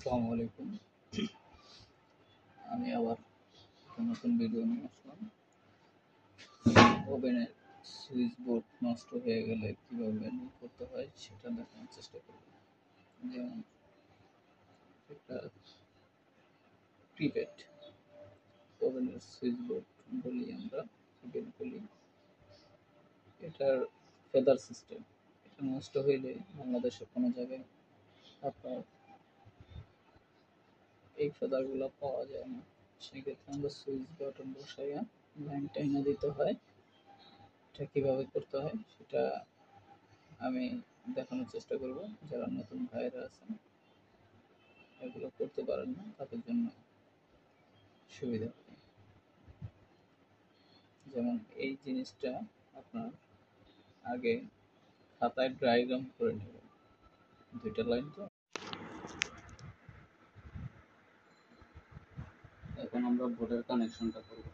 আসসালামু আলাইকুম। আমি আবার একটা নতুন ভিডিও নিয়ে আসলাম। ওভেনের সুইচ বোর্ড নষ্ট হয়ে গেলে কীভাবে মেরামত করতে হয় সেটা দেখানোর চেষ্টা করব। যেমন একটা প্রিপেড ওভেনের সুইচ বোর্ড বলি আমরা, প্রিপেড বলি। এটার ফেদার সিস্টেম, এটা নষ্ট হইলে বাংলাদেশে কোনো জায়গায় আপনার এই ফেদারগুলো পাওয়া যায় না। সেক্ষেত্রে আমরা সুইচ বাটন বসাইয়া লাইন টাইনা দিতে হয়। এটা কীভাবে করতে হয় সেটা আমি দেখানোর চেষ্টা করব। যারা নতুন ভাইরা আছেন, এগুলো করতে পারেন না, তাদের জন্য সুবিধা হবে। যেমন এই জিনিসটা আপনার আগে খাতায় ডায়াগ্রাম করে নেবেন। দুইটা লাইন তো, এখন আমরা বোর্ডের কানেকশনটা করব।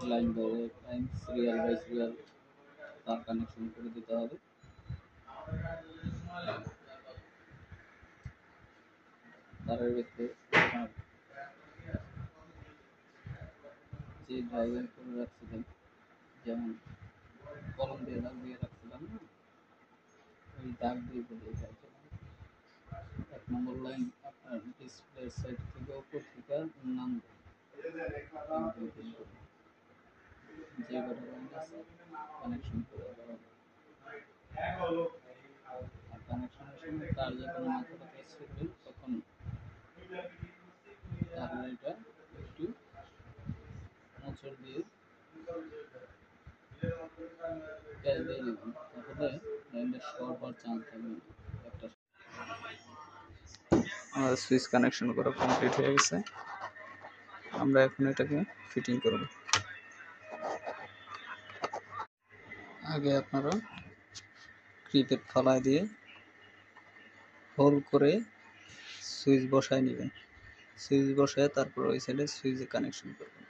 Line by line, serial by serial তার কানেকশন করে দিতে হবে। তারের ভিতরে আপনার যে ডায়াগ্রাম করে রাখছিলেন, যেমন কলম দিয়ে দাগ দিয়ে রাখছিলাম না, ওই দাগ দিয়ে বলে এক নম্বর লাইন আপনার ডিসপ্লে সাইড থেকে উপর থেকে নামবে। যে কটা লাইন আছে কানেকশন করে দেওয়া হবে। আর কানেকশনের সময় তার যখন মাথাটাতে ছিঁড়বেন তখন তার লাইনটা একটু মোচড় দিয়ে প্যাচ দিয়ে দেবেন, তাহলে লাইনটা শর্ট হওয়ার চান্স থাকবে না। একটা আমাদের সুইচ কানেকশন করা কমপ্লিট হয়ে গেছে। আমরা এখন এটাকে ফিটিং করব। আগে আপনারা ক্রিপেড ফালায় দিয়ে হোল করে সুইচ বসায় নেবেন। সুইচ বসায় তারপর ওই সাইডে সুইচে কানেকশন করবেন।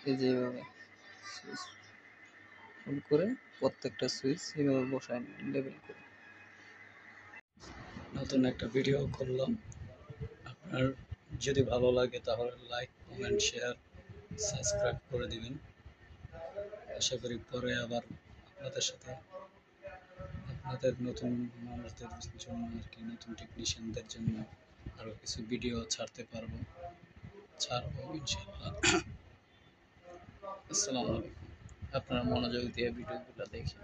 এই যে এইভাবে সুইচ হোল করে প্রত্যেকটা সুইচ এইভাবে বসায় নেবেন লেবেল করে। নতুন একটা ভিডিও করলাম, আপনার যদি ভালো লাগে তাহলে লাইক, কমেন্ট, শেয়ার, সাবস্ক্রাইব করে দিবেন। আশা করি পরে আবার আপনাদের সাথে, আপনাদের নতুন মানুষদের জন্য আর কি, নতুন টেকনিশিয়ানদের জন্য আরও কিছু ভিডিও ছাড়বো ইনশাআল্লাহ। আসসালামু আলাইকুম। আপনারা মনোযোগ দিয়ে ভিডিওগুলো দেখেন।